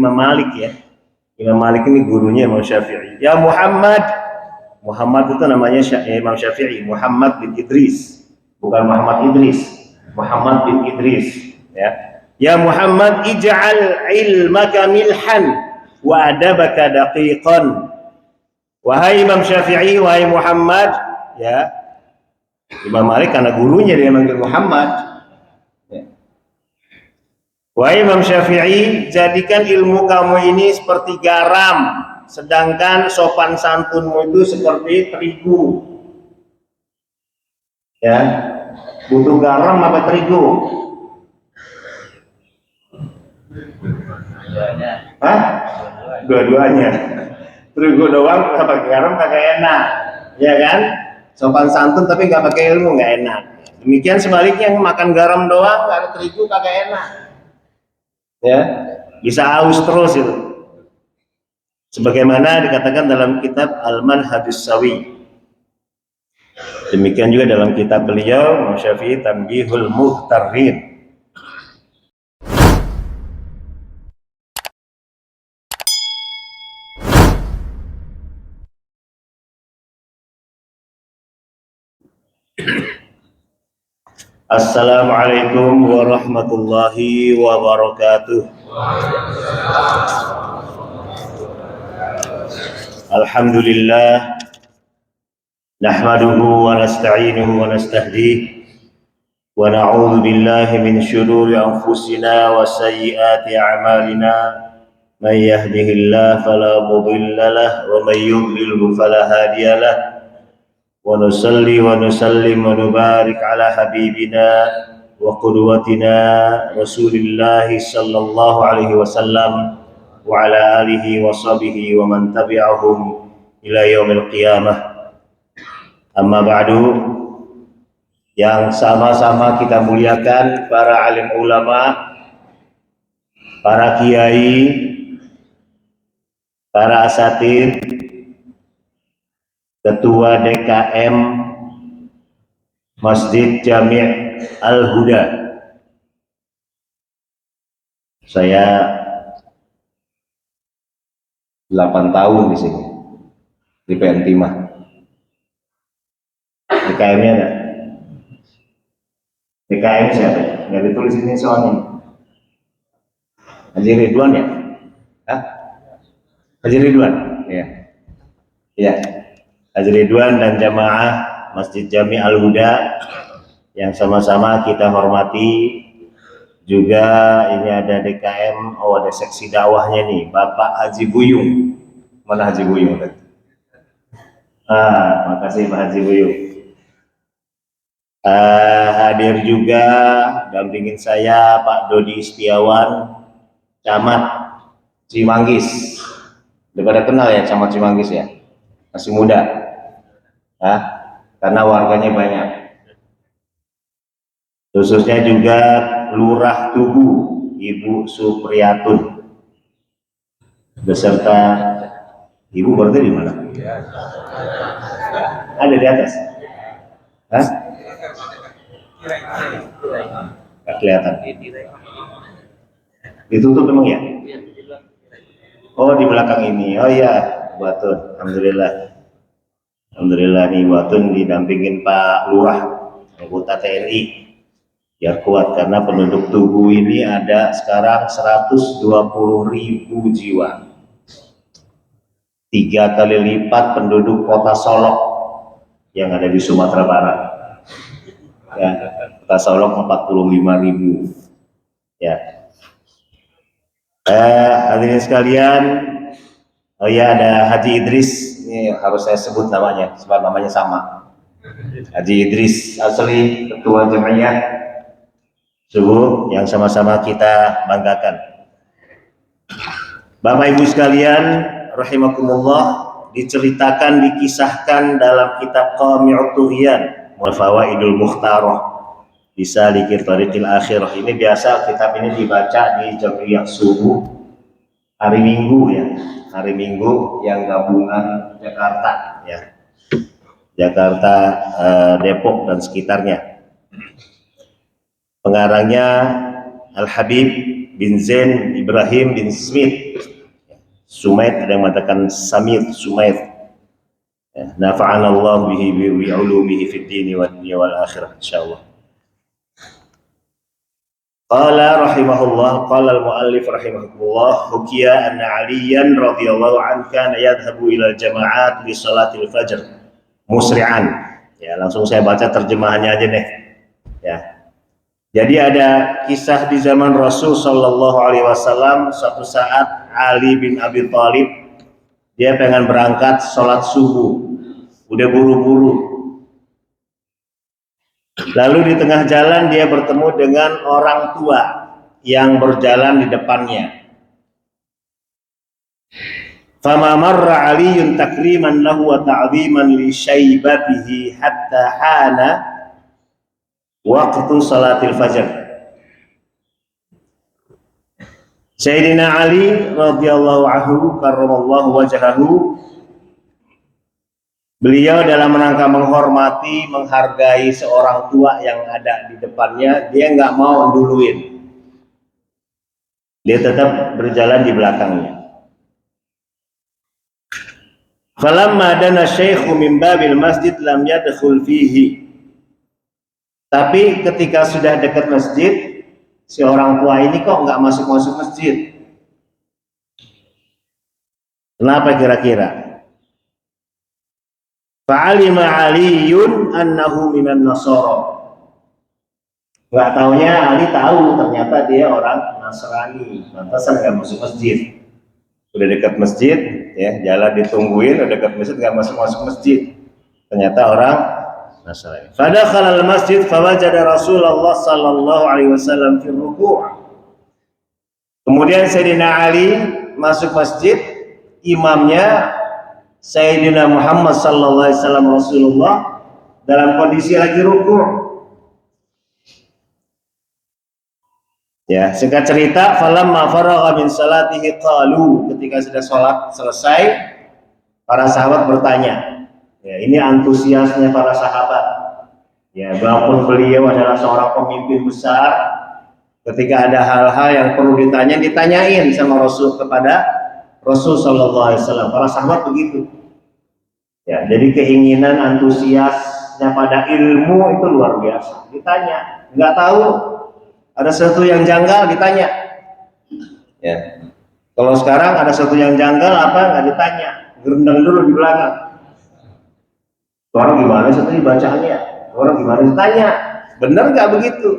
Imam Malik ya. Imam Malik ini gurunya Imam Syafi'i. Ya Muhammad. Muhammad itu namanya Imam Syafi'i. Muhammad bin Idris. Bukan Muhammad Idris. Muhammad bin Idris. Ya. Ya Muhammad ij'al ilmaka milhan wa adabaka daqiqan. Wahai Imam Syafi'i, wahai Muhammad, ya. Imam Malik karena gurunya dia manggil Muhammad. Ya. Wahai Imam Syafi'i, jadikan ilmu kamu ini seperti garam, sedangkan sopan santunmu itu seperti terigu. Ya, butuh garam apa terigu? Hah? Dua-duanya. Terigu doang nggak pakai garam kagak enak, ya kan? Sopan santun tapi nggak pakai ilmu nggak enak. Demikian sebaliknya yang makan garam doang nggak ada terigu kagak enak, ya bisa aus terus itu. Sebagaimana dikatakan dalam kitab Al-Manhajus Sawi. Demikian juga dalam kitab beliau Imam Syafi'i Tanbihul Muhtarrin. Assalamualaikum warahmatullahi wabarakatuh. Alhamdulillah nahmaduhu wa nasta'inuhu wa nastahdihi wa na'udzu billahi min shururi anfusina wa sayyiati a'malina may yahdihillahu fala mudilla lahu wa may yudlilhu fala hadiya lahu. Wa nusalli wa nusallim wa nubarik ala habibina wa qudwatina Rasulillah sallallahu alaihi wasallam wa ala alihi wa sahbihi wa man tabi'ahum ila yaumil qiyamah. Amma ba'du, yang sama-sama kita muliakan para alim ulama, para kiai, para asatidz, Ketua DKM Masjid Jami' Al-Huda. Saya 8 tahun di sini di PN Timah. DKM-nya ada? DKM siapa? Nggak ditulis ini soalnya. Haji Ridwan ya? Hah? Haji Ridwan? Iya. Iya. Haji Ridwan dan jamaah Masjid Jami' Al-Huda yang sama-sama kita hormati. Juga ini ada DKM, oh ada seksi dakwahnya nih, Bapak Haji Buyung. Mana Haji Buyung? Makasih Pak Haji Buyung. Hadir juga dampingin saya Pak Dodi Setiawan, Camat Cimanggis. Udah pada kenal ya Camat Cimanggis ya? Masih muda. Karena warganya banyak. Khususnya juga Lurah Tugu Ibu Supriyatun beserta Ibu berarti di mana? Ada di atas? Hah? Nggak kelihatan. Ditutup memang ya? Oh di belakang ini. Oh iya, Batun. Alhamdulillah. Alhamdulillah nih Batun didampingin Pak Lurah, anggota TNI. Biar kuat karena penduduk Tugu ini ada sekarang 120.000 jiwa. 3 kali lipat penduduk kota Solok yang ada di Sumatera Barat. Ya, kota Solok 45.000. Ya. Hadirin sekalian, oh ya ada Haji Idris. Ini harus saya sebut namanya, sebab namanya sama. Haji Idris asli Ketua Jamiah Subuh yang sama-sama kita banggakan. Bapak Ibu sekalian, rahimakumullah, diceritakan, dikisahkan dalam kitab Qami'ut Tughyan wal Fawaidul Mukhtarah bisa Likir Tariqil Akhirah. Ini biasa kitab ini dibaca di Jamiah Subuh hari Minggu ya. Hari Minggu yang gabungan Jakarta ya, Jakarta, Depok dan sekitarnya. Pengarangnya Al Habib bin Zain, Ibrahim bin Smith, Sumaid, ada yang mengatakan Samit, Sumaid. Ya, nafa'ana Allah bihi bi ulumihi fid dini wad dunya wal akhirah insyaallah. Qala rahimahullah, qala al-muallif rahimahullah, hukiya anna Aliyan radhiyallahu anhu kana yadhhabu ila al-jama'at li salatil fajr musri'an. Ya, langsung saya baca terjemahannya aja deh. Ya. Jadi ada kisah di zaman Rasul sallallahu alaihi wasallam, suatu saat Ali bin Abi Thalib dia pengen berangkat sholat subuh, udah buru-buru. Lalu di tengah jalan dia bertemu dengan orang tua yang berjalan di depannya. Fama marra Aliyun takriman lahu wa ta'ziman li syaibatihi hatta hana waktu salatil fajr. Sayyidina Ali radhiyallahu anhu karramallahu wajhahu, beliau dalam rangka menghormati, menghargai seorang tua yang ada di depannya, dia nggak mau duluin, dia tetap berjalan di belakangnya. Falamma dana syaikhu min babil masjid lam yadkhul fihi. Tapi ketika sudah dekat masjid, si orang tua ini kok nggak masuk masjid. Kenapa kira-kira? Fa'alima Aliyun annahu minan Nasara. Nggak taunya Ali tahu ternyata dia orang Nasrani, pantasan nggak masuk masjid. Udah dekat masjid, ya jalan ditungguin, udah dekat masjid nggak masuk masjid. Ternyata orang Nasrani. Fadakhala al-masjid fawajada Rasulullah sallallahu alaihi wasallam fi ruku'. Kemudian Sayyidina Ali masuk masjid, imamnya Sayyidina Muhammad sallallahu alaihi wasallam Rasulullah dalam kondisi lagi ruku'. Ya, singkat cerita, falamma faragha min salatihi qalu, ketika sudah sholat selesai, para sahabat bertanya. Ya, ini antusiasnya para sahabat. Ya, walaupun beliau adalah seorang pemimpin besar, ketika ada hal-hal yang perlu ditanyain sama Rasul kepada Rasul sallallahu alaihi wasallam. Para sahabat begitu. Ya, jadi keinginan antusiasnya pada ilmu itu luar biasa. Ditanya, nggak tahu, ada sesuatu yang janggal ditanya. Ya. Kalau sekarang ada sesuatu yang janggal apa nggak ditanya, gerendang dulu di belakang. Orang gimana sih tadi bacaannya? Orang gimana ditanya? Benar nggak begitu?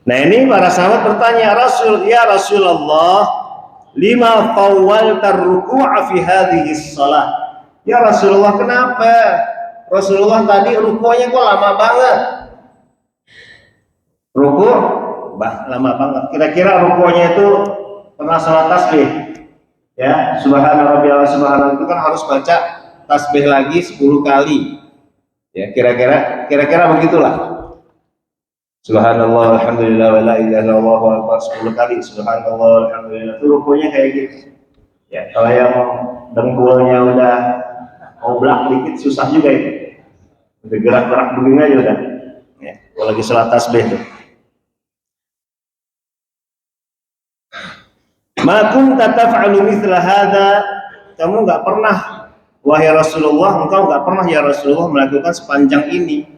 Nah ini para sahabat bertanya, ya Rasulullah, lima tawwalta ruku'a fi hadhihi shalah. Ya Rasulullah, kenapa? Rasulullah tadi ruku'nya kok lama banget? Ruku' lama banget. Kira-kira ruku'nya itu pernah sholat tasbih? Ya, subhana rabbiyal subhana itu kan harus baca tasbih lagi 10 kali. Ya, kira-kira begitulah. Subhanallah alhamdulillah wa la ilaha illallah wa akbar 10 kali. Subhanallah alhamdulillah. Itu ruku'nya kayak gitu. Ya, kalau yang dengkulnya udah oblak dikit susah juga itu. Udah gerak-gerak begini aja udah. Ya, kalau lagi sholat tasbih tuh. Ma kunta taf'alu mithla hadza, kamu enggak pernah wahai Rasulullah, engkau enggak pernah ya Rasulullah melakukan sepanjang ini.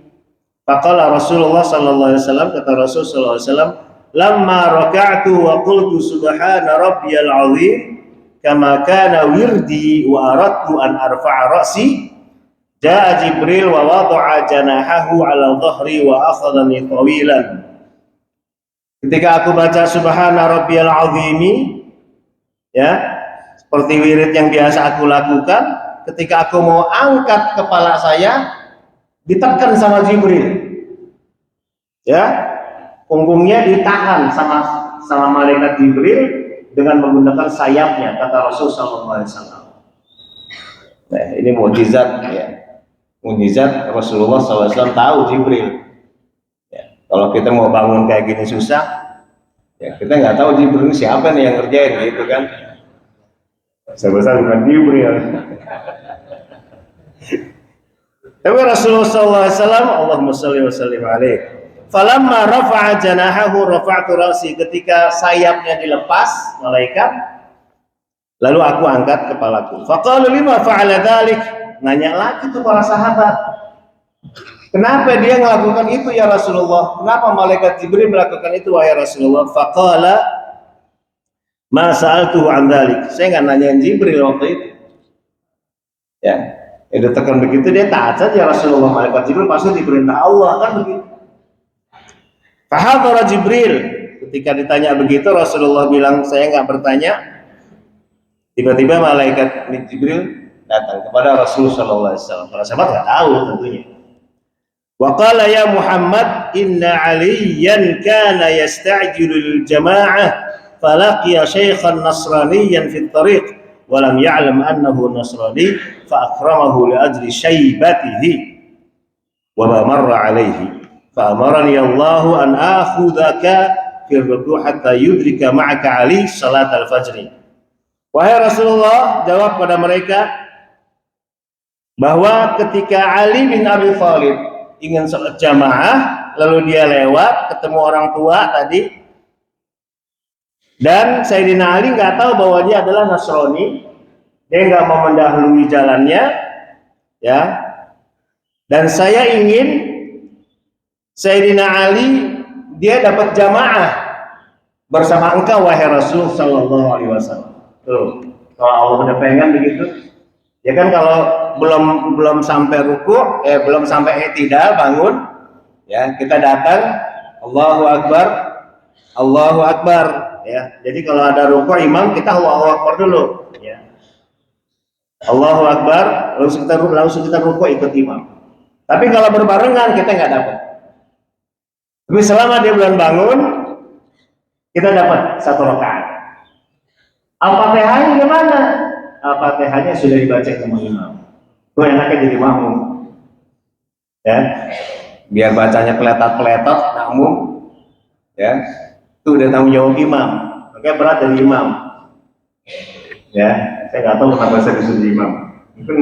Faqala Rasulullah sallallahu alaihi wasallam, kata Rasul sallallahu alaihi wasallam, lamma raka'tu wa qultu subhana rabbiyal azim kama kana wirdi wa aradtu an arfa'a ra'si jaa Jibril wa wada'a janahahu 'ala dhahri wa akhadhani tawilan. Ketika aku baca subhana rabbiyal azimi, ya, seperti wirid yang biasa aku lakukan, ketika aku mau angkat kepala saya, ditekan sama Jibril. Ya, punggungnya ditahan sama malaikat Jibril dengan menggunakan sayapnya, kata Rasul sallallahu alaihi wasallam. Nah, ini mukjizat ya. Mukjizat Rasulullah sallallahu alaihi wasallam tahu Jibril. Ya, kalau kita mau bangun kayak gini susah, ya kita nggak tahu Jibril siapa nih yang ngerjain gitu kan. Sebesar bukan Jibril. Tapi Rasulullah SAW, Allahumma sholli wa sallim alaihi, Falamma rafa'a janahahu rafa'tu ra'si, ketika sayapnya dilepas malaikat, lalu aku angkat kepalaku. Faqalu lima fa'ala dzalik, nanya lagi tuh para sahabat, kenapa dia melakukan itu ya Rasulullah? Kenapa malaikat Jibril melakukan itu wahai Rasulullah? Faqala ma sa'altuhu an dzalik, saya enggak nanyain Jibril waktu itu. Ya, itu tekan begitu dia taat saja Rasulullah, malaikat Jibril pasti diperintah Allah kan begitu. Fahadhara Jibril, ketika ditanya begitu Rasulullah bilang saya enggak bertanya. Tiba-tiba malaikat Jibril datang kepada Rasulullah sallallahu alaihi wasallam. Para sahabat enggak tahu tentunya. Wa qala ya Muhammad inna aliyan kana yasta'jilu al-jama'ah falaqiya shaykhan nasraniyan fi at-tariq wa lam ya'lam annahu nasrani fa akramahu li ajli shaybatihi wa ma marra alayhi fa amarani Allah an akhudhaka fi ar-ruku' hatta yudrika ma'aka ali salat al-fajr. Wahai Rasulullah, jawab pada mereka bahwa ketika Ali bin Abi Thalib ingin sholat jamaah, lalu dia lewat ketemu orang tua tadi, dan Sayyidina Ali nggak tahu bahwa dia adalah Nasrani, dia nggak mau mendahului jalannya, ya. Dan saya ingin Sayyidina Ali dia dapat jamaah bersama engkau wahai Rasul sallallahu alaihi wasallam. Tuh, kalau Allah udah pengen begitu, ya kan kalau belum sampai ruku, belum sampai i'tidal bangun, ya kita datang, Allahu Akbar, ya. Jadi kalau ada ruku imam kita Allahu Akbar dulu, ya. Allahu Akbar, langsung kita ruku ikut imam. Tapi kalau berbarengan kita nggak dapat. Tapi selama dia belum bangun, kita dapat satu rakaat. Al-Fatihahnya gimana? Al-Fatihahnya sudah dibaca sama imam. Itu enaknya jadi makmum. Ya. Biar bacanya peletot-peletot, makmum. Ya. Itu udah tanggung jawab imam. Makanya berat dari imam. Ya, saya nggak tahu kenapa saya disuruh imam. Mungkin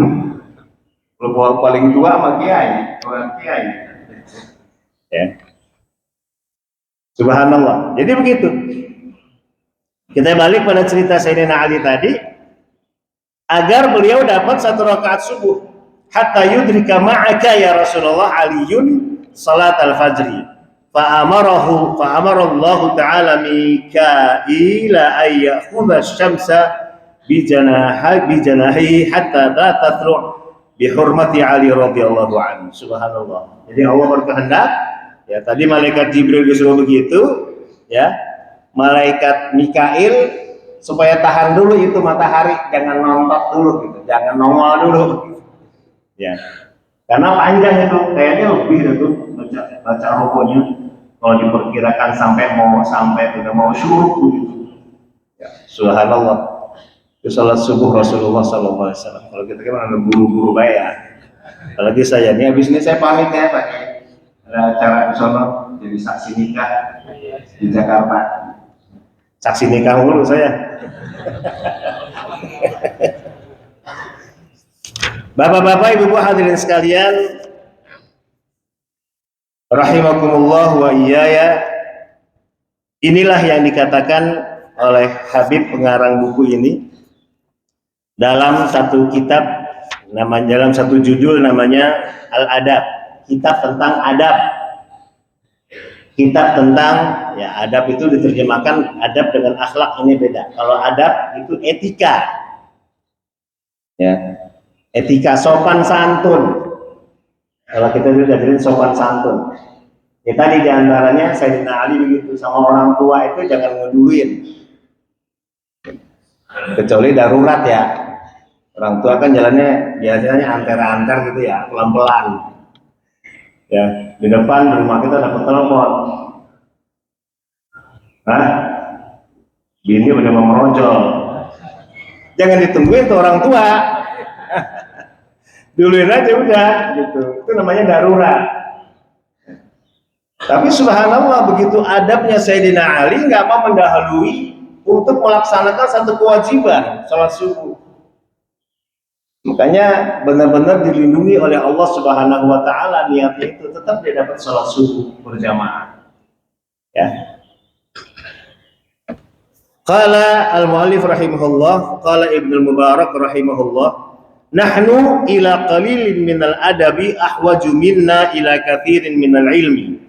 kalau paling tua sama kiai, ya. Subhanallah. Jadi begitu. Kita balik pada cerita Sayyidina Ali tadi, agar beliau dapat satu rakaat subuh. Hatta yudrika ma'aka ya Rasulullah aliyun salat al-fajri. Fa'amara Allah Ta'ala Mikaila ay ya'khudha asy-syamsa bi janahi hatta la tatlu' bi hurmati Ali radhiyallahu anhu. Subhanallah. Jadi Allah berkehendak, ya tadi malaikat Jibril disuruh begitu, ya. Malaikat Mikail supaya tahan dulu itu matahari, jangan nontot dulu gitu, jangan nongol dulu. Ya. Karena panjang itu, kayaknya lebih itu baca rukunya kalau diperkirakan sampai udah mau syuruk begitu. Ya, subhanallah. Itu salat subuh Rasulullah sallallahu alaihi wasallam. Kalau kita kan ada buru-buru bayar. Apalagi saya ini habis ini saya pamit ya Pak. Ada acara di sono jadi saksi nikah di Jakarta. Saksi nikah mulu saya. Bapak-bapak, ibu-ibu hadirin sekalian, rahimakumullah wa iyaya. Inilah yang dikatakan oleh Habib pengarang buku ini dalam satu kitab, dalam satu judul namanya Al-Adab, kitab tentang adab. Kitab tentang, ya adab itu diterjemahkan adab dengan akhlak, ini beda. Kalau adab itu etika, ya etika sopan santun. Kalau kita sudah jadi sopan santun, ya tadi diantaranya Sayyidina Ali begitu, sama orang tua itu jangan ngeduluin, kecuali darurat ya. Orang tua kan jalannya biasanya antar-antar gitu ya, pelan-pelan. Ya, di depan rumah kita dapat telepon. Bini udah mau merojol. Jangan ditungguin tuh orang tua. Duluin aja udah gitu. Itu namanya darurat. Tapi subhanallah begitu adabnya Sayyidina Ali nggak mau mendahului untuk melaksanakan satu kewajiban salat subuh. Makanya benar-benar dilindungi oleh Allah Subhanahu wa taala niatnya itu tetap dia dapat salat subuh berjamaah. Ya. Qala al-muallif rahimahullah, qala Ibnu Mubarak rahimahullah, nahnu ila qalilin minal adabi ahwaju minna ila katsirin minal ilmi.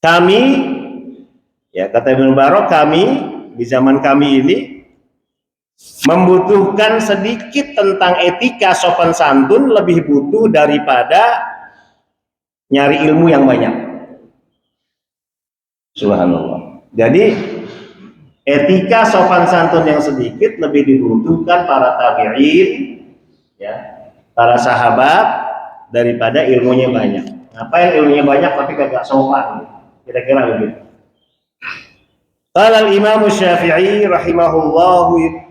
Kami, ya kata Ibnu Mubarak, kami di zaman kami ini membutuhkan sedikit tentang etika sopan santun lebih butuh daripada nyari ilmu yang banyak. Subhanallah. Jadi etika sopan santun yang sedikit lebih dibutuhkan para tabi'in, ya, para sahabat daripada ilmunya banyak. Ngapain ilmunya banyak tapi kagak sopan? Kira-kira begitu. Qala al-Imam Syafi'i rahimahullahu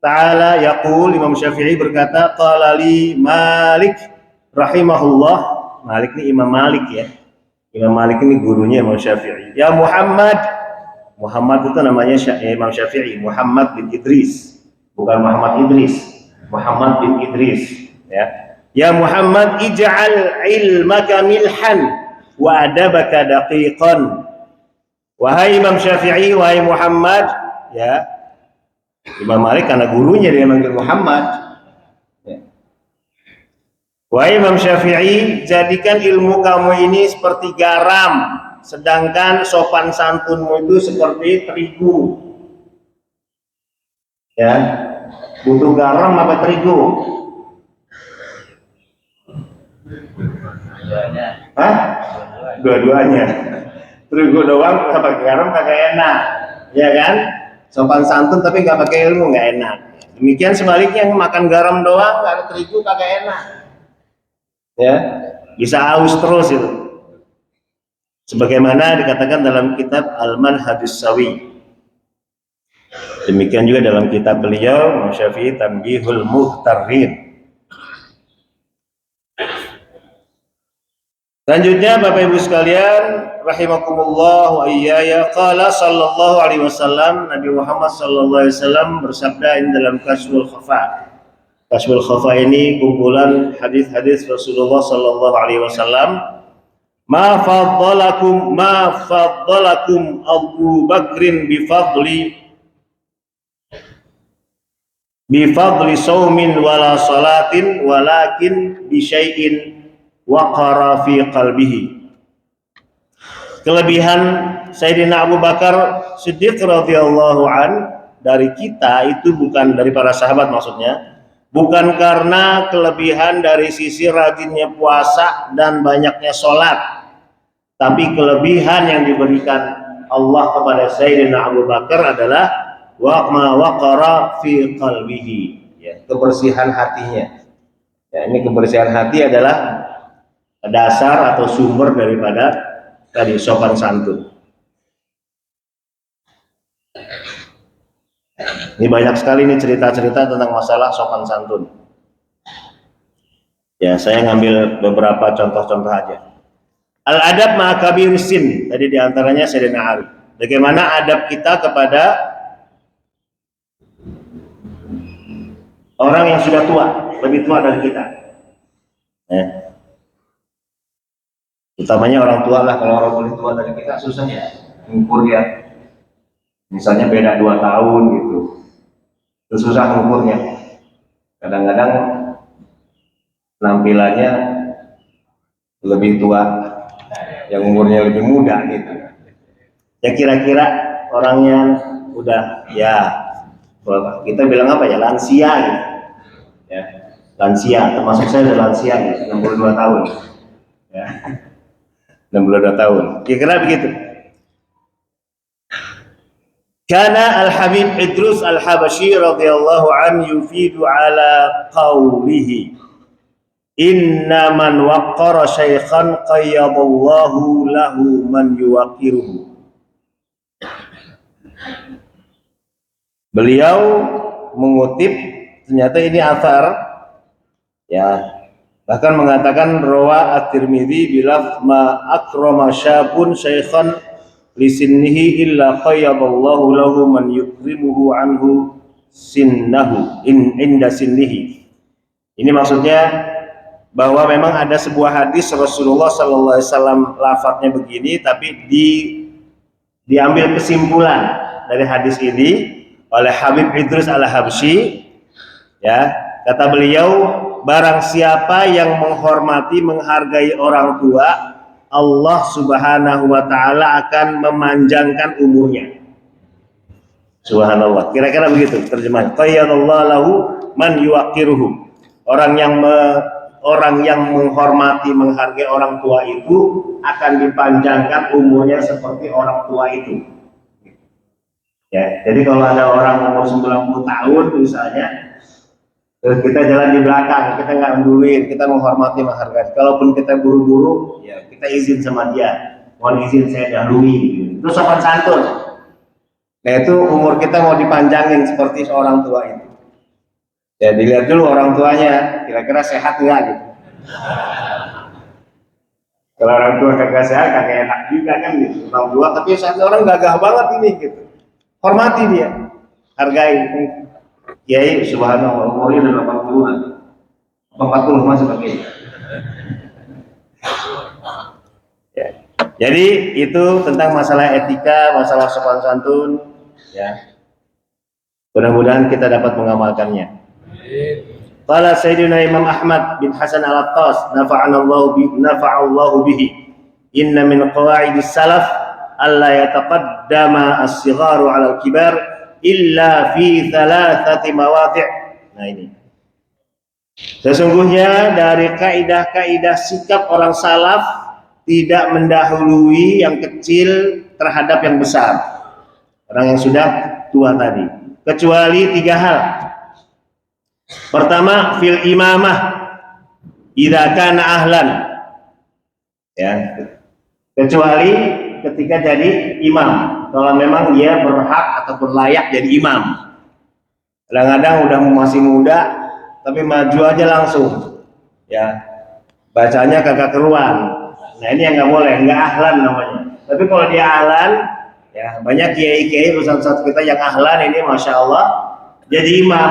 ta'ala yaqul, Imam Syafi'i berkata, qala li Malik rahimahullah. Malik ini Imam Malik ya. Imam Malik ini gurunya Imam Syafi'i. Ya Muhammad, Muhammad itu namanya Imam Syafi'i, Muhammad bin Idris, bukan Muhammad Idris, Muhammad bin Idris, ya. Ya Muhammad, ij'al ilmaka milhan wa adabaka daqiqan. Wahai Imam Syafi'i, wahai Muhammad, ya. Imam Malik karena gurunya dia manggil Muhammad. Ya. Wahai Imam Syafi'i, jadikan ilmu kamu ini seperti garam, sedangkan sopan santunmu itu seperti terigu. Ya, butuh garam apa terigu? Hah? Dua-duanya. Terigu doang pakai garam kagak enak, ya kan? Sopan santun tapi nggak pakai ilmu nggak enak. Demikian sebaliknya, makan garam doang nggak ada terigu kagak enak. Ya, bisa aus terus itu. Sebagaimana dikatakan dalam kitab Al-Manhajus Sawi. Demikian juga dalam kitab beliau Imam Syafi'i Tanbihul Muhtarrin. Selanjutnya Bapak Ibu sekalian rahimakumullah wa iyaya, qala sallallahu alaihi wasallam, Nabi Muhammad sallallahu alaihi wasallam bersabda ini dalam Kashful Khafa. Kashful Khafa ini kumpulan hadis-hadis Rasulullah sallallahu alaihi wasallam. Ma faddalakum Abu Bakrin bifadli saumin wala salatin walakin bisyai'in waqara fi qalbihi. Kelebihan Sayyidina Abu Bakar Siddiq radhiyallahu an dari kita itu bukan dari para sahabat, maksudnya bukan karena kelebihan dari sisi rajinnya puasa dan banyaknya sholat, tapi kelebihan yang diberikan Allah kepada Sayyidina Abu Bakar adalah ma waqara fi qalbihi, ya, kebersihan hatinya. Ya, ini kebersihan hati adalah dasar atau sumber daripada tadi sopan santun. Ini banyak sekali nih cerita-cerita tentang masalah sopan santun. Ya, saya ngambil beberapa contoh-contoh aja. Al-adab ma'akabir sin, tadi diantaranya Sayyidina Ali. Bagaimana adab kita kepada orang yang sudah tua, lebih tua dari kita. Ya. Utamanya orang tua lah, kalau orang lebih tua dari kita susah ya mengukur dia. Misalnya beda 2 tahun gitu, itu susah mengukurnya. Kadang-kadang penampilannya lebih tua, yang umurnya lebih muda gitu. Ya kira-kira orangnya udah ya, kita bilang apa ya, lansia gitu. Ya, lansia, termasuk saya udah lansia gitu, 62 tahun. Ya. 62 tahun. Kira-kira begitu. Kana Al-Habib Idrus Al-Habashi radhiyallahu an yufidu ala qawlihi inna man waqqara syaikhan qayyadallahu lahu man yuwaqiruhu. Beliau mengutip, ternyata ini athar, ya, bahkan mengatakan rawa at-Tirmidzi bilaf ma akrama syabun syaikhan lisinnihi illa qayyadallahu lahu man yukrimuhu anhu inda sinnihi. Ini maksudnya bahwa memang ada sebuah hadis Rasulullah sallallahu alaihi wasallam lafadznya begini, tapi diambil kesimpulan dari hadis ini oleh Habib Idrus Al-Habsyi, ya, kata beliau, barang siapa yang menghormati menghargai orang tua, Allah Subhanahu wa taala akan memanjangkan umurnya. Subhanallah. Kira-kira begitu terjemahan. Qayyadallahu lahu man yuwaqiruhu. Orang yang menghormati menghargai orang tua itu akan dipanjangkan umurnya seperti orang tua itu. Ya, jadi kalau ada orang umur 90 tahun misalnya, terus kita jalan di belakang, kita nggak peduli, kita menghormati menghargai. Kalaupun kita buru-buru, ya kita izin sama dia. Mohon izin saya dahului. Itu sopan santun. Nah itu umur kita mau dipanjangin seperti seorang tua itu. Ya dilihat dulu orang tuanya, kira-kira sehat nggak gitu. Kalau orang tua kagak sehat, kagak enak juga kan gitu. Orang tua tapi saatnya orang gagah banget ini gitu. Hormati dia, hargai. Kiai subhanallah umurnya udah 80-an. 40 masih pakai. Ya. Jadi itu tentang masalah etika, masalah sopan santun. Ya, mudah-mudahan kita dapat mengamalkannya. Qala Sayyidina Imam Ahmad bin Hasan Al-Attas nafa'allahu bihi, inna min qawaidis salaf alla yataqaddama as-sigharu 'ala al-kibar illa fi thalathati mawadi'. Nah ini, sesungguhnya dari kaidah-kaidah sikap orang salaf tidak mendahului yang kecil terhadap yang besar, orang yang sudah tua tadi, kecuali 3 hal. Pertama, fil imamah idza kana ahlan, ya, kecuali ketika jadi imam, kalau memang dia berhak ataupun layak jadi imam. Kadang-kadang udah masih muda tapi maju aja langsung, ya, bacanya kagak keruan. Nah ini yang nggak boleh, nggak ahlan namanya. Tapi kalau dia ahlan, ya banyak kiai-kiai ustaz-ustaz kita yang ahlan ini masya Allah jadi imam,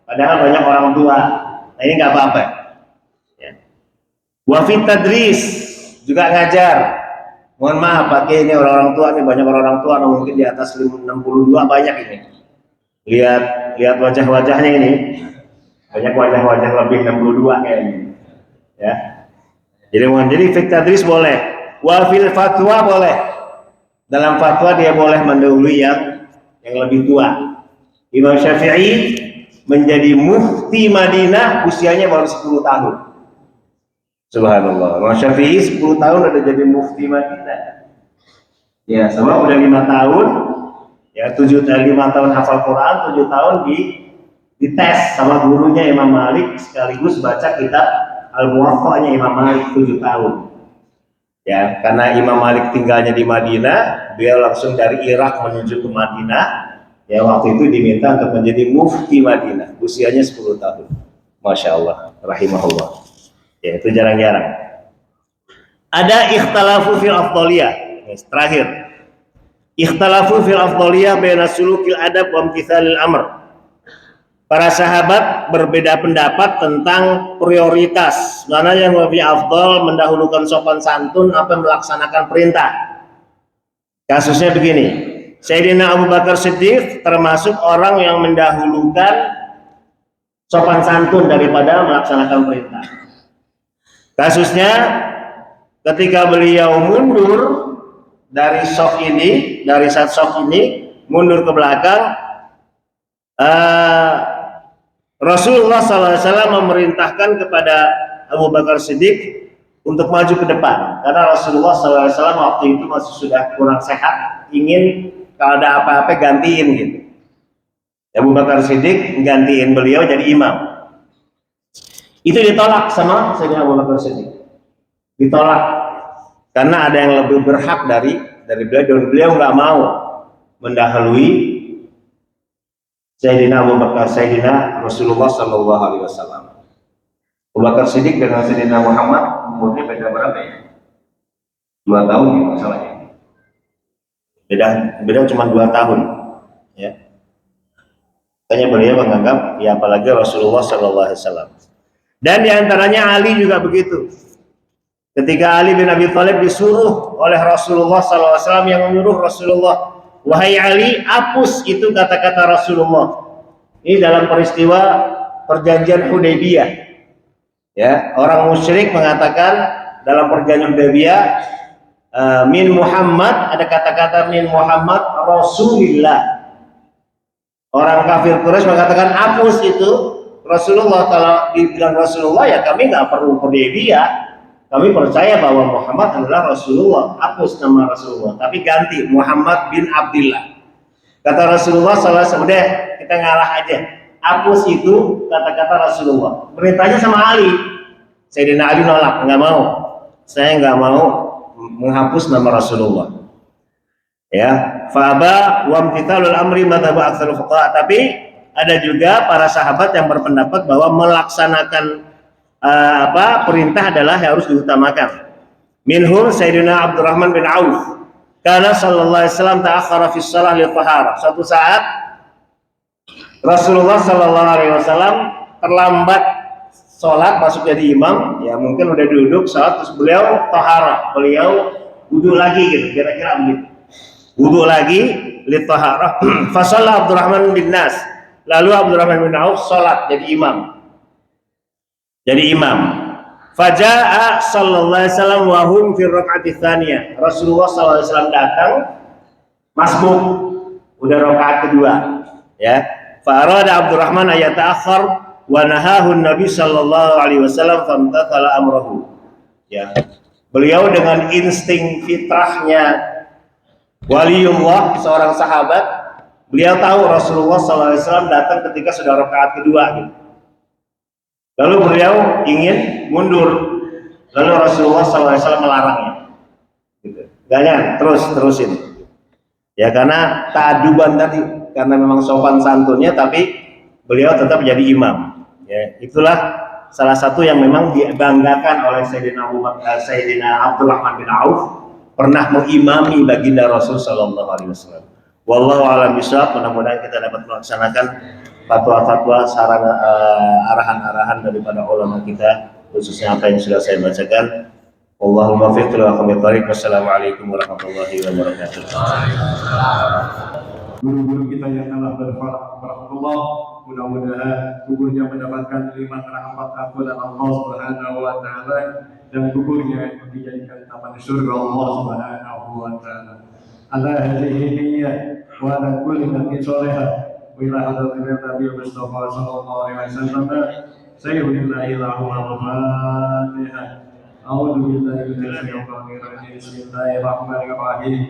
padahal banyak orang tua. Nah ini nggak apa-apa. Ya. Wafit tadris, juga ngajar. Mohon maaf Pak Kiai, ini orang-orang tua nih, banyak orang tua mungkin di atas 62 banyak ini. Lihat wajah-wajahnya ini, banyak wajah-wajah lebih 62 kayaknya. Ya. Jadi fik tadris boleh. Wafil fatwa boleh. Dalam fatwa dia boleh mendahului yang lebih tua. Imam Syafi'i menjadi mufti Madinah usianya baru 10 tahun. Subhanallah. Imam Syafi'i 10 tahun udah jadi mufti Madinah. Ya, sebab udah 5 tahun, ya 5 tahun hafal Quran, 7 tahun dites sama gurunya Imam Malik sekaligus baca kitab Al-Muwaffa'nya Imam Malik 7 tahun. Ya, karena Imam Malik tinggalnya di Madinah, dia langsung dari Irak menuju ke Madinah. Ya, waktu itu diminta untuk menjadi mufti Madinah, usianya 10 tahun. Masya Allah, rahimahullah. Ya, itu jarang-jarang. Ada ikhtalafu fil afdaliyah. Terakhir, ikhtalafu fil afdaliyah baina sulukil adab wa imtithalil amr. Para sahabat berbeda pendapat tentang prioritas, mana yang lebih afdal, mendahulukan sopan santun apa melaksanakan perintah. Kasusnya begini, Sayyidina Abu Bakar Siddiq termasuk orang yang mendahulukan sopan santun daripada melaksanakan perintah. Kasusnya ketika beliau mundur dari saf ini, dari satu saf ini mundur ke belakang, Rasulullah SAW memerintahkan kepada Abu Bakar Siddiq untuk maju ke depan, karena Rasulullah SAW waktu itu masih sudah kurang sehat, ingin kalau ada apa-apa gantiin gitu. Abu Bakar Siddiq gantiin beliau jadi imam. Itu ditolak sama Sayyidina Abu Bakar Siddiq. Ditolak karena ada yang lebih berhak dari beliau, dan beliau nggak mau mendahului Sayyidina Abu Bakar, Sayyidina Rasulullah Sallallahu Alaihi Wasallam. Abu Bakar Siddiq dengan Sayyidina Muhammad umurnya beda berapa ya? 2 tahun ya masalahnya. Beda cuma 2 tahun. Ya. Makanya beliau menganggap ya apalagi Rasulullah Sallallahu Alaihi Wasallam. Dan diantaranya Ali juga begitu. Ketika Ali bin Abi Thalib disuruh oleh Rasulullah Sallallahu Alaihi Wasallam yang menyuruh Rasulullah, wahai Ali, hapus itu kata-kata Rasulullah. Ini dalam peristiwa perjanjian Hudaybiyah. Ya, orang musyrik mengatakan dalam perjanjian Hudaybiyah, min Muhammad, ada kata-kata min Muhammad Rasulillah. Orang kafir Quraisy mengatakan hapus itu Rasulullah. Kalau dibilang Rasulullah ya kami nggak perlu Hudaybiyah, kami percaya bahwa Muhammad adalah Rasulullah, hapus nama Rasulullah tapi ganti Muhammad bin Abdillah. Kata Rasulullah SAW, udah kita ngalah aja, hapus itu kata-kata Rasulullah. Beritanya sama Ali. Sayyidina Ali nolak, nggak mau, saya nggak mau menghapus nama Rasulullah. Ya, faba wa amtithalul amri madhhabu aktsarul fuqaha. Tapi ada juga para sahabat yang berpendapat bahwa melaksanakan perintah adalah harus diutamakan. Minhum Sayyidina Abdurrahman bin Auf. Karena sallallahu alaihi wasallam ta'akhkhara fi shalah li taharah. Suatu saat Rasulullah sallallahu alaihi wasallam terlambat sholat, masuk jadi imam, ya mungkin udah duduk saat, terus beliau taharah, beliau wudu lagi gitu, kira-kira begitu. Wudu lagi li taharah. Fa shalla Abdurrahman bin Nas. Lalu Abdurrahman bin Auf sholat jadi imam. Jadi imam. Faja'a sallallahu alaihi wasallam wa hum fi rakaati tsaniyah. Rasulullah sallallahu alaihi wasallam datang masbuk, udah rakaat kedua, ya. Fa arada Abdurrahman ayat ta'akhkhar wa nahahu Nabi sallallahu alaihi wasallam famtathala amrahu. Ya. Beliau dengan insting fitrahnya waliullah, seorang sahabat, beliau tahu Rasulullah sallallahu alaihi wasallam datang ketika sudah rakaat kedua gitu. Lalu beliau ingin mundur, lalu Rasulullah SAW melarangnya. Gitu. Jangan, terusin. Ya karena ta'aduban tadi, karena memang sopan santunnya, tapi beliau tetap jadi imam. Ya, itulah salah satu yang memang dibanggakan oleh Sayyidina Abdurrahman bin Auf, pernah mengimami baginda Rasul Sallallahu Alaihi Wasallam. Wallahu a'lam bishawab. Mudah-mudahan kita dapat melaksanakan fatwa-fatwa, saran, arahan-arahan daripada ulama kita, khususnya apa yang sudah saya bacakan. Allahumma fiqh wa aqimit thariq. Wassalamualaikum warahmatullahi wabarakatuh. Guru-guru kita yang telah berfatwa, mudah-mudahan gurunya mendapatkan liman rahmat dan Allah Subhanahu wa taala, dan gurunya dijadikan taman surga Allah Subhanahu wa taala. Ala hadhihi niyyah wa ala kulli niyatin shalihah. وإلى حضرة النبي المصطفى صلى الله عليه وسلم سيد الله له الفاتحة. أعوذ بالله من الشيطان الرجيم. بسم الله الرحمن الرحيم.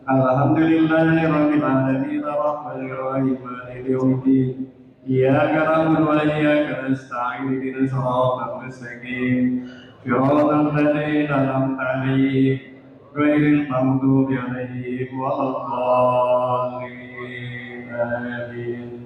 الحمد لله رب العالمين الرحمن الرحيم مالك يوم الدين. إياك نعبد وإياك نستعين اهدنا الصراط المستقيم صراط الذين أنعمت عليهم غير المغضوب عليهم ولا الضالين. آمين.